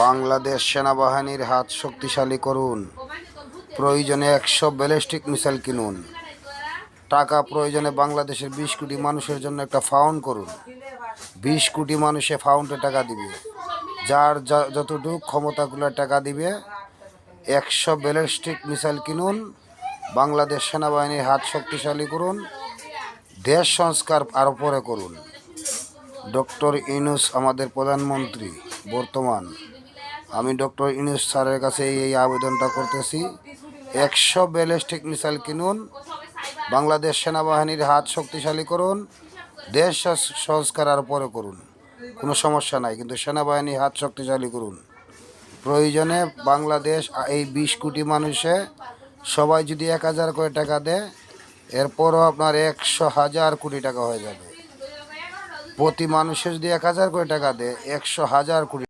বাংলাদেশ সেনাবাহিনীর হাত শক্তিশালী করুন। প্রয়োজনে 100 ব্যালিস্টিক মিসাইল কিনুন। টাকা প্রয়োজনে বাংলাদেশের 20 কোটি মানুষের জন্য একটা ফাউন্ড করুন। 20 কোটি মানুষে ফাউন্ডে টাকা দিবে, যার যতটুকু ক্ষমতাগুলো টাকা দিবে। 100 ব্যালিস্টিক মিসাইল কিনুন। বাংলাদেশ সেনাবাহিনীর হাত শক্তিশালী করুন। দেশ সংস্কার আরও পরে করুন। ডক্টর ইউনূস আমাদের প্রধানমন্ত্রী বর্তমান। আমি ডক্টর ইউনূস স্যারের কাছে এই আবেদনটা করতেছি, 100 ব্যালিস্টিক মিসাইল কিনুন। বাংলাদেশ সেনাবাহিনীর হাত শক্তিশালী করুন। দেশ সংস্কার আর পরে করুন, কোনো সমস্যা নাই, কিন্তু সেনাবাহিনীর হাত শক্তিশালী করুন। প্রয়োজনে বাংলাদেশ এই 20 কোটি মানুষে সবাই যদি 1000 করে টাকা দেয়, এরপরও আপনার 100,000 কোটি টাকা হয়ে যাবে। প্রতি মানুষে যদি 1000 করে টাকা দেয়, 100,000 কোটি